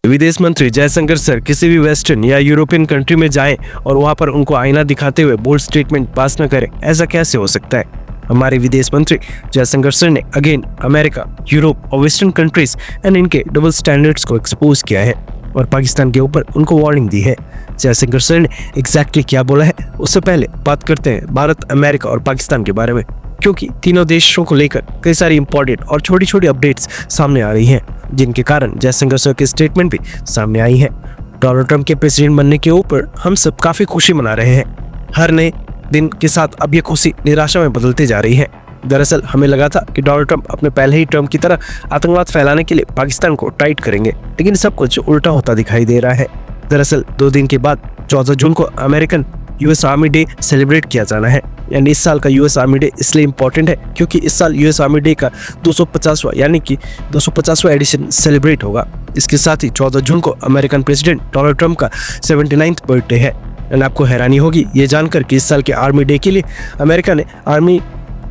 विदेश मंत्री जयशंकर सर किसी भी वेस्टर्न या यूरोपियन कंट्री में जाएं और वहां पर उनको आईना दिखाते हुए बोल्ड स्टेटमेंट पास न करें, ऐसा कैसे हो सकता है। हमारे विदेश मंत्री जयशंकर सर ने अगेन अमेरिका, यूरोप और वेस्टर्न कंट्रीज एंड इनके डबल स्टैंडर्ड्स को एक्सपोज किया है और पाकिस्तान के ऊपर उनको वार्निंग दी है। जयशंकर सर ने एग्जैक्टली क्या बोला है, उससे पहले बात करते हैं भारत, अमेरिका और पाकिस्तान के बारे में, क्योंकि तीनों देशों को लेकर कई सारी इंपॉर्टेंट और छोटी छोटी अपडेट्स सामने आ रही हैं, जिनके कारण जयशंकर सर की स्टेटमेंट भी सामने आई है। डोनाल्ड ट्रंप के प्रेसिडेंट बनने के ऊपर हम सब काफी खुशी मना रहे हैं। हर नए दिन के साथ अब ये खुशी निराशा में बदलती जा रही है। दरअसल हमें लगा था कि डोनाल्ड ट्रंप अपने पहले ही ट्रम्प की तरह आतंकवाद फैलाने के लिए पाकिस्तान को टाइट करेंगे, लेकिन सब कुछ उल्टा होता दिखाई दे रहा है। दरअसल 2 दिन के बाद 14 जून को American US army day celebrate किया जाना है। यानी इस साल का यूएस आर्मी डे इसलिए इम्पोर्टेंट है क्योंकि इस साल यूएस आर्मी डे का 250वां यानी कि 250वां एडिशन सेलिब्रेट होगा। इसके साथ ही 14 जून को अमेरिकन प्रेसिडेंट डोनाल्ड ट्रंप का 79th बर्थडे है। एंड आपको हैरानी होगी ये जानकर कि इस साल के आर्मी डे के लिए अमेरिका ने आर्मी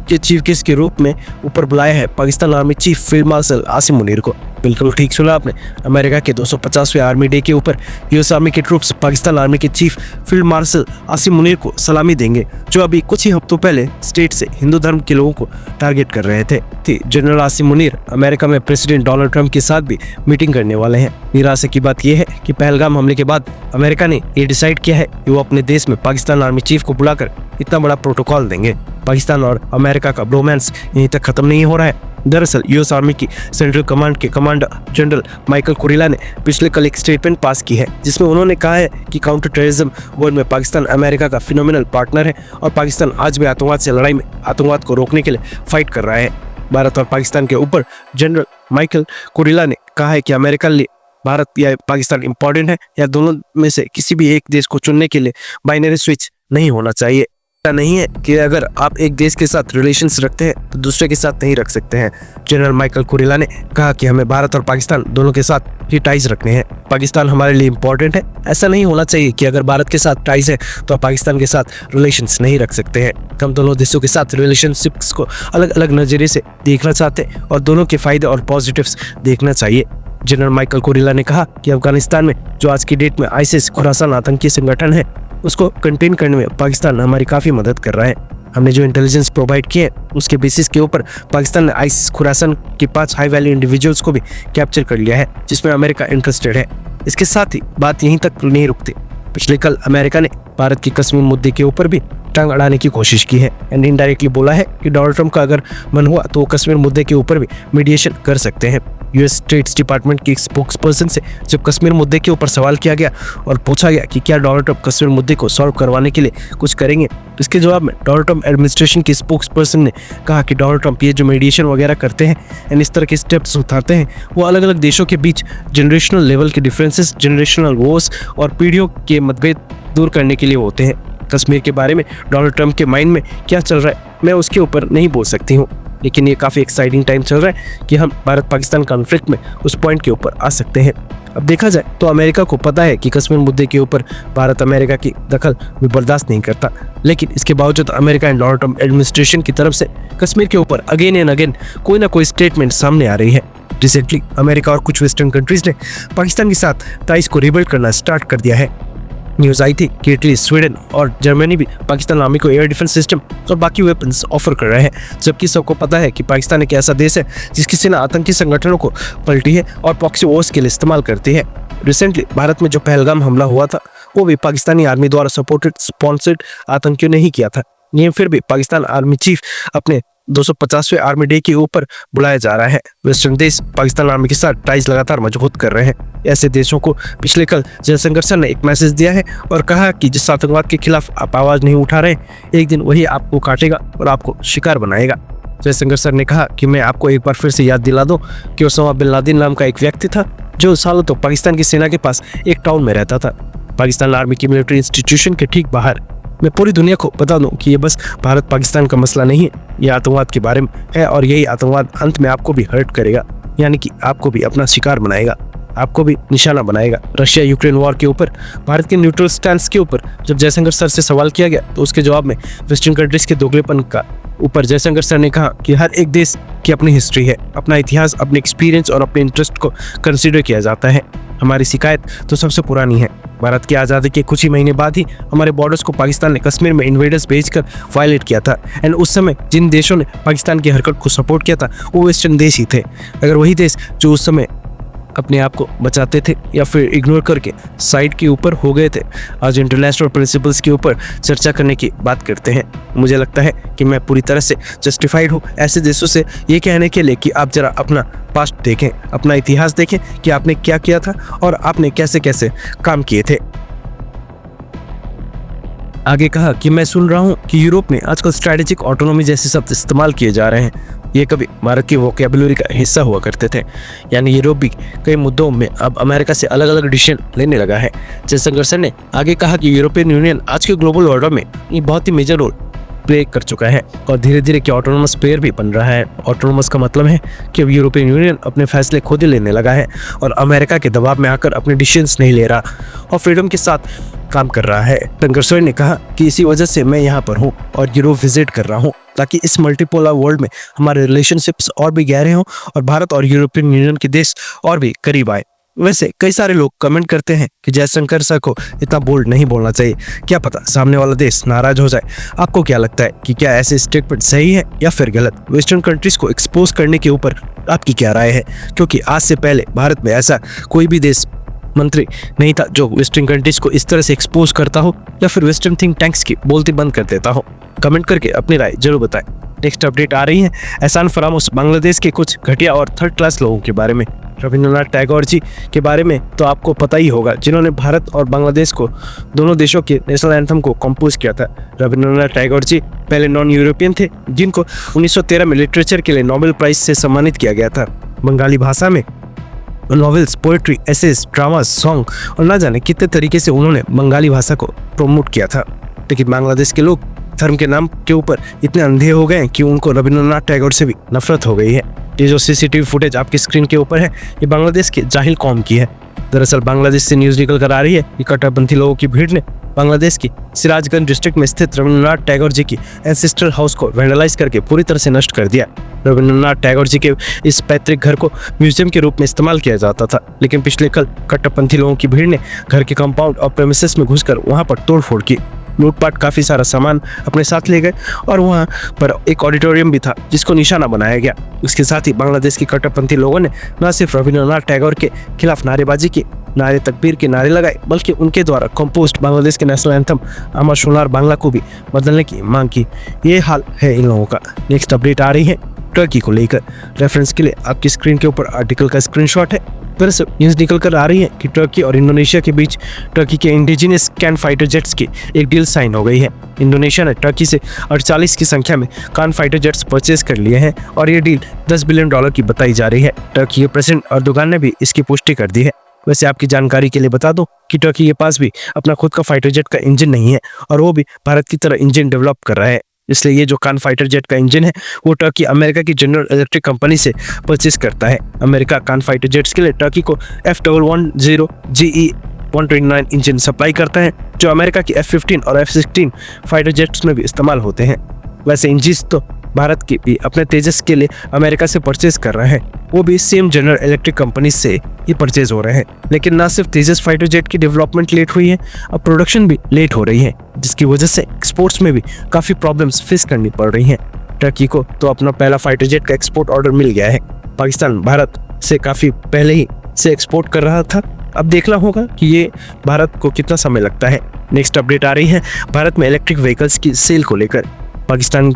के चीफ गेस्ट के रूप में ऊपर बुलाया है Pakistan army chief field marshal Asim Munir को। बिल्कुल ठीक सुना आपने, अमेरिका के 250वें आर्मी डे के ऊपर यूएस आर्मी के ट्रूप्स पाकिस्तान आर्मी के chief field marshal Asim Munir को सलामी देंगे, जो अभी कुछ ही हफ्तों पहले स्टेट से हिंदू धर्म के लोगों को टारगेट कर रहे थे। जनरल आसिम मुनीर अमेरिका में प्रेसिडेंट डोनाल्ड ट्रंप के साथ भी मीटिंग करने वाले हैं। निराशा की बात यह है कि पहलगाम हमले के बाद अमेरिका ने ये डिसाइड किया है कि वो अपने देश में पाकिस्तान आर्मी चीफ को बुलाकर इतना बड़ा प्रोटोकॉल देंगे। पाकिस्तान और अमेरिका का ब्रोमांस यहीं तक खत्म नहीं हो रहा है। दरअसल यूएस आर्मी की सेंट्रल कमांड के कमांडर जनरल माइकल कुरिला ने पिछले कल एक स्टेटमेंट पास की है, जिसमें उन्होंने कहा है कि काउंटर टेररिज्म वॉर में पाकिस्तान अमेरिका का फिनोमिनल पार्टनर है और पाकिस्तान आज भी आतंकवाद से लड़ाई में आतंकवाद को रोकने के लिए फाइट कर रहा है। भारत और पाकिस्तान के ऊपर जनरल माइकल कुरिला ने कहा है कि अमेरिका लिए भारत या पाकिस्तान इंपॉर्टेंट है, या दोनों में से किसी भी एक देश को चुनने के लिए बाइनरी स्विच नहीं होना चाहिए। नहीं है कि अगर आप एक देश के साथ रिलेशंस रखते हैं तो दूसरे के साथ नहीं रख सकते हैं। जनरल माइकल कुरिला ने कहा कि हमें भारत और पाकिस्तान दोनों के साथ ही टाइज रखने हैं। पाकिस्तान हमारे लिए इम्पोर्टेंट है, ऐसा नहीं होना चाहिए कि अगर भारत के साथ टाइज है तो आप पाकिस्तान के साथ रिलेशंस नहीं रख सकते हैं। हम दोनों देशों के साथ रिलेशनशिप्स को अलग अलग नजरिए से देखना चाहते हैं और दोनों के फायदे और पॉजिटिव्स देखना चाहिए। जनरल माइकल कुरिला ने कहा कि अफगानिस्तान में जो आज की डेट में आईसिस खुरासान आतंकी संगठन है, उसको कंटेन करने में पाकिस्तान हमारी काफी मदद कर रहा है। हमने जो इंटेलिजेंस प्रोवाइड किए उसके बेसिस के ऊपर पाकिस्तान ने आईसिस खुरासान के 5 हाई वैल्यू इंडिविजुअल्स को भी कैप्चर कर लिया है, जिसमें अमेरिका इंटरेस्टेड है। इसके साथ ही बात यहीं तक नहीं रुकती। पिछले कल अमेरिका ने भारत के कश्मीर मुद्दे के ऊपर भी टांग अड़ाने की कोशिश की है एंड इनडायरेक्टली बोला है कि डोनाल्ड ट्रंप का अगर मन हुआ तो वो कश्मीर मुद्दे के ऊपर भी मीडिएशन कर सकते हैं। यूएस स्टेट डिपार्टमेंट की स्पोक्सपर्सन से जब कश्मीर मुद्दे के ऊपर सवाल किया गया और पूछा गया कि क्या डोनाल्ड ट्रंप कश्मीर मुद्दे को सॉल्व करवाने के लिए कुछ करेंगे, तो इसके जवाब में डोनाल्ड ट्रंप एडमिनिस्ट्रेशन की स्पोक्सपर्सन ने कहा कि डोनाल्ड ट्रंप ये जो मेडिएशन वगैरह करते हैं एंड इस तरह के स्टेप्स उठाते हैं, वो अलग अलग देशों के बीच जनरेशनल लेवल के डिफरेंसेस, जनरेशनल वॉर्स और पीढ़ियों के मतभेद दूर करने के लिए होते हैं। कश्मीर के बारे में डोनाल्ड ट्रंप के माइंड में क्या चल रहा है मैं उसके ऊपर नहीं बोल सकती हूँ, लेकिन ये काफ़ी एक्साइटिंग टाइम चल रहा है कि हम भारत पाकिस्तान कॉन्फ्लिक्ट में उस पॉइंट के ऊपर आ सकते हैं। अब देखा जाए तो अमेरिका को पता है कि कश्मीर मुद्दे के ऊपर भारत अमेरिका की दखल भी बर्दाश्त नहीं करता, लेकिन इसके बावजूद America and Donald Trump administration की तरफ से कश्मीर के ऊपर अगेन एंड अगेन कोई ना कोई स्टेटमेंट सामने आ रही है। रिसेंटली अमेरिका और कुछ वेस्टर्न कंट्रीज ने पाकिस्तान के साथ टाइज को रिबिल्ड करना स्टार्ट कर दिया है। न्यूज़ आई थी कि इटली, स्वीडन और जर्मनी भी पाकिस्तान आर्मी को एयर डिफेंस सिस्टम और बाकी वेपन्स ऑफर कर रहे हैं, जबकि सबको पता है कि पाकिस्तान एक ऐसा देश है जिसकी सेना आतंकी संगठनों को पलटी है और प्रॉक्सी वॉर्स के लिए इस्तेमाल करती है। रिसेंटली भारत में जो पहलगाम हमला हुआ था वो भी पाकिस्तानी आर्मी द्वारा सपोर्टेड स्पॉन्सर्ड आतंकियों ने ही किया था। ये फिर भी पाकिस्तान आर्मी चीफ अपने 250वें आर्मी डे के ऊपर बुलाया जा रहा है। वेस्टर्न देश पाकिस्तान आर्मी के साथ टाइज लगातार मजबूत कर रहे हैं। ऐसे देशों को पिछले कल जयशंकर सर ने एक मैसेज दिया है और कहा कि जिस आतंकवाद के खिलाफ आप आवाज नहीं उठा रहे, एक दिन वही आपको काटेगा और आपको शिकार बनाएगा। जयशंकर सर ने कहा कि मैं आपको एक बार फिर से याद दिला दूं कि ओसामा बिन लादेन नाम का एक व्यक्ति था जो सालों तो पाकिस्तान की सेना के पास एक टाउन में रहता था, पाकिस्तान आर्मी की मिलिट्री इंस्टीट्यूशन के ठीक बाहर। मैं पूरी दुनिया को बता दूं कि ये बस भारत पाकिस्तान का मसला नहीं है, ये आतंकवाद के बारे में है और यही आतंकवाद अंत में आपको भी हर्ट करेगा, यानी कि आपको भी अपना शिकार बनाएगा, आपको भी निशाना बनाएगा। रशिया यूक्रेन वॉर के ऊपर भारत के न्यूट्रल स्टैंड के ऊपर जब जयशंकर सर से सवाल किया गया तो उसके जवाब में वेस्टर्न कंट्रीज के दोगलेपन का ऊपर जयशंकर सर ने कहा कि हर एक देश की अपनी हिस्ट्री है, अपना इतिहास, अपने एक्सपीरियंस और अपने इंटरेस्ट को कंसीडर किया जाता है। हमारी शिकायत तो सबसे पुरानी है। भारत की आज़ादी के कुछ ही महीने बाद ही हमारे बॉर्डर्स को पाकिस्तान ने कश्मीर में इन्वेडर्स भेजकर वायलेट किया था। एंड उस समय जिन देशों ने पाकिस्तान की हरकत को सपोर्ट किया था वो वेस्टर्न देश ही थे। अगर वही देश जो उस समय अपने आप को बचाते थे या फिर इग्नोर करके साइड के ऊपर हो गए थे, आज इंटरनेशनल प्रिंसिपल्स के ऊपर चर्चा करने की बात करते हैं। मुझे लगता है कि मैं पूरी तरह से जस्टिफाइड हूँ ऐसे देशों से ये कहने के लिए कि आप जरा अपना पास्ट देखें, अपना इतिहास देखें कि आपने क्या किया था और आपने कैसे कैसे काम किए थे। आगे कहा कि मैं सुन रहा हूँ कि यूरोप में आजकल स्ट्रैटेजिक ऑटोनॉमी जैसे शब्द इस्तेमाल किए जा रहे हैं। ये कभी भारत की वोकैबुलरी का हिस्सा हुआ करते थे। यानी यूरोप भी कई मुद्दों में अब अमेरिका से अलग अलग डिसीजन लेने लगा है। जयशंकर सर ने आगे कहा कि यूरोपियन यूनियन आज के ग्लोबल ऑर्डर में ये बहुत ही मेजर रोल प्ले कर चुका है और धीरे धीरे कि ऑटोनोमस प्लेयर भी बन रहा है। ऑटोनोमस का मतलब है कि अब यूरोपियन यूनियन अपने फैसले खुद ही लेने लगा है और अमेरिका के दबाव में आकर अपने डिसीजंस नहीं ले रहा और फ्रीडम के साथ काम कर रहा है। जयशंकर ने कहा कि इसी वजह से मैं यहाँ पर हूँ और यूरोप विजिट कर रहा हूँ ताकि इस मल्टीपोलर वर्ल्ड में हमारे रिलेशनशिप्स और भी गहरे हों और भारत और यूरोपियन यूनियन के देश और भी करीब आए। वैसे कई सारे लोग कमेंट करते हैं कि जयशंकर सर को इतना बोल्ड नहीं बोलना चाहिए, क्या पता सामने वाला देश नाराज हो जाए। आपको क्या लगता है कि क्या ऐसे स्टेटमेंट सही है या फिर गलत? वेस्टर्न कंट्रीज को एक्सपोज करने के ऊपर आपकी क्या राय है? क्योंकि आज से पहले भारत में ऐसा कोई भी देश मंत्री नहीं था जो वेस्टर्न कंट्रीज को इस तरह से एक्सपोज करता हो या फिर वेस्टर्न थिंक टैंक्स की बोलती बंद कर देता हो। कमेंट करके अपनी राय जरूर बताएं। नेक्स्ट अपडेट आ रही है एहसान फरामोश बांग्लादेश के कुछ घटिया और थर्ड क्लास लोगों के बारे में। रविंद्रनाथ टैगोर जी के बारे में तो आपको पता ही होगा, जिन्होंने भारत और बांग्लादेश को दोनों देशों के नेशनल एंथम को कंपोज किया था। रविंद्रनाथ टैगोर जी पहले नॉन यूरोपियन थे जिनको 1913 में लिटरेचर के लिए नोबेल प्राइज से सम्मानित किया गया था। बंगाली भाषा में novels, poetry, essays, dramas, song और ना जाने कितने तरीके से उन्होंने बंगाली भाषा को प्रमोट किया था। लेकिन बांग्लादेश के लोग धर्म के नाम के ऊपर इतने अंधे हो गए कि उनको रविंद्रनाथ टैगोर से भी नफरत हो गई है। ये जो सीसीटीवी फुटेज आपकी स्क्रीन के ऊपर है ये बांग्लादेश के जाहिल कौम की है। दरअसल बांग्लादेश से न्यूज निकल कर आ रही है कि कट्टरपंथी लोगों की भीड़ ने बांग्लादेश की सिराजगंज डिस्ट्रिक्ट में स्थित रविंद्रनाथ टैगोर जी की एंसेस्ट्रल हाउस को वैंडलाइज करके पूरी तरह से नष्ट कर दिया। रविंद्रनाथ टैगोर जी के इस पैतृक घर को म्यूजियम के रूप में इस्तेमाल किया जाता था, लेकिन पिछले कल कट्टरपंथी लोगों की भीड़ ने घर के कंपाउंड और प्रेमिसेस में घुसकर वहां पर तोड़फोड़ की, लूटपाट, काफी सारा सामान अपने साथ ले गए और वहां पर एक ऑडिटोरियम भी था जिसको निशाना बनाया गया। इसके साथ ही बांग्लादेश की कट्टरपंथी लोगों ने न सिर्फ रविंद्रनाथ टैगोर के खिलाफ नारेबाजी की, नारे तकबीर के नारे लगाए, बल्कि उनके द्वारा कंपोस्ट बांग्लादेश के नेशनल एंथम अमर सोनार बांग्ला को भी बदलने की मांग की। ये हाल है इन लोगों का। नेक्स्ट अपडेट आ रही है टर्की को लेकर। रेफरेंस के लिए आपकी स्क्रीन के ऊपर आर्टिकल का स्क्रीनशॉट है। दरअसल न्यूज निकल कर आ रही है कि टर्की और इंडोनेशिया के बीच टर्की के इंडिजिनियस कान फाइटर जेट्स की एक डील साइन हो गई है। इंडोनेशिया ने टर्की से 48 की संख्या में कान फाइटर जेट्स परचेज कर लिए हैं और ये डील $10 बिलियन की बताई जा रही है। टर्की के प्रेसिडेंट अर्दोगान ने भी इसकी पुष्टि कर दी है। वैसे आपकी जानकारी के लिए बता दूं कि टर्की के पास भी अपना खुद का फाइटर जेट का इंजन नहीं है और वो भी भारत की तरह इंजन डेवलप कर रहा है। इसलिए ये जो कान फाइटर जेट का इंजन है वो टर्की अमेरिका की जनरल इलेक्ट्रिक कंपनी से परचेज करता है। अमेरिका कान फाइटर जेट्स के लिए टर्की को F110 GE129 इंजन सप्लाई करता है जो अमेरिका की F-15 और F-16 फाइटर जेट्स में भी इस्तेमाल होते हैं। वैसे इंजिन तो भारत की भी अपने तेजस के लिए अमेरिका से परचेज कर रहा है, वो भी सेम जनरल इलेक्ट्रिक कंपनी से ये परचेज हो रहे हैं। लेकिन ना सिर्फ तेजस फाइटर जेट की डेवलपमेंट लेट हुई है, अब प्रोडक्शन भी लेट हो रही है, जिसकी वजह से एक्सपोर्ट्स में भी काफ़ी प्रॉब्लम्स फेस करनी पड़ रही हैं। टर्की को तो अपना पहला फाइटर जेट का एक्सपोर्ट ऑर्डर मिल गया है। पाकिस्तान भारत से काफ़ी पहले ही से एक्सपोर्ट कर रहा था, अब देखना होगा कि ये भारत को कितना समय लगता है। नेक्स्ट अपडेट आ रही है भारत में इलेक्ट्रिक व्हीकल्स की सेल को लेकर। पाकिस्तान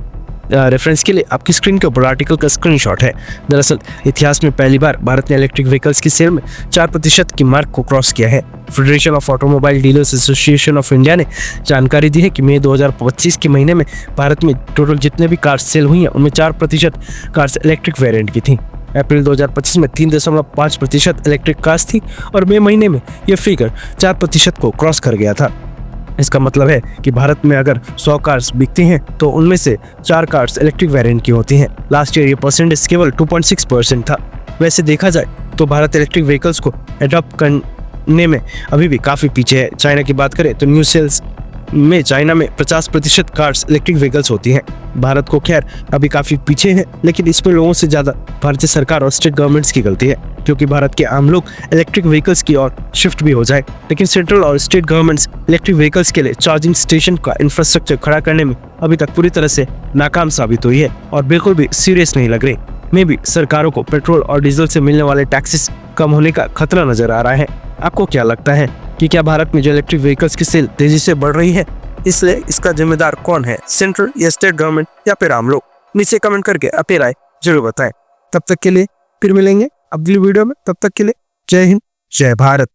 रेफरेंस के लिए आपकी स्क्रीन के ऊपर आर्टिकल का स्क्रीनशॉट है। दरअसल इतिहास में पहली बार भारत ने इलेक्ट्रिक व्हीकल्स की सेल में 4% की मार्क को क्रॉस किया है। Federation of automobile dealers association of India ने जानकारी दी है कि मई 2025 के महीने में भारत में टोटल जितने भी कार्स सेल हुई हैं उनमें 4% कार्स इलेक्ट्रिक वेरिएंट की थी। अप्रैल 2025 में 3.5% इलेक्ट्रिक कार्स थी और मई महीने में यह फिगर 4% को क्रॉस कर गया था। इसका मतलब है कि भारत में अगर 100 कार्स बिकती हैं तो उनमें से 4 कार्स इलेक्ट्रिक वेरिएंट की होती हैं। लास्ट ईयर ये परसेंटेज केवल 2.6% था। वैसे देखा जाए तो भारत इलेक्ट्रिक व्हीकल्स को एडॉप्ट करने में अभी भी काफ़ी पीछे है। चाइना की बात करें तो न्यू सेल्स में चाइना में 50% कार्स इलेक्ट्रिक व्हीकल्स होती हैं। भारत को खैर अभी काफी पीछे है, लेकिन इसमें लोगों से ज्यादा भारतीय सरकार और स्टेट गवर्नमेंट्स की गलती है, क्योंकि भारत के आम लोग इलेक्ट्रिक व्हीकल्स की ओर शिफ्ट भी हो जाए। लेकिन सेंट्रल और स्टेट गवर्नमेंट्स इलेक्ट्रिक व्हीकल्स के लिए चार्जिंग स्टेशन का इंफ्रास्ट्रक्चर खड़ा करने में अभी तक पूरी तरह से नाकाम साबित हुई है और बिल्कुल भी सीरियस नहीं लग रही। में भी सरकारों को पेट्रोल और डीजल से मिलने वाले टैक्सेस कम होने का खतरा नजर आ रहा है। आपको क्या लगता है कि क्या भारत में जो इलेक्ट्रिक व्हीकल्स की सेल तेजी से बढ़ रही है, इसलिए इसका जिम्मेदार कौन है, सेंट्रल या स्टेट गवर्नमेंट या फिर आम लोग? नीचे कमेंट करके अपनी राय जरूर बताएं। तब तक के लिए फिर मिलेंगे अगली वीडियो में। तब तक के लिए जय हिंद, जय भारत।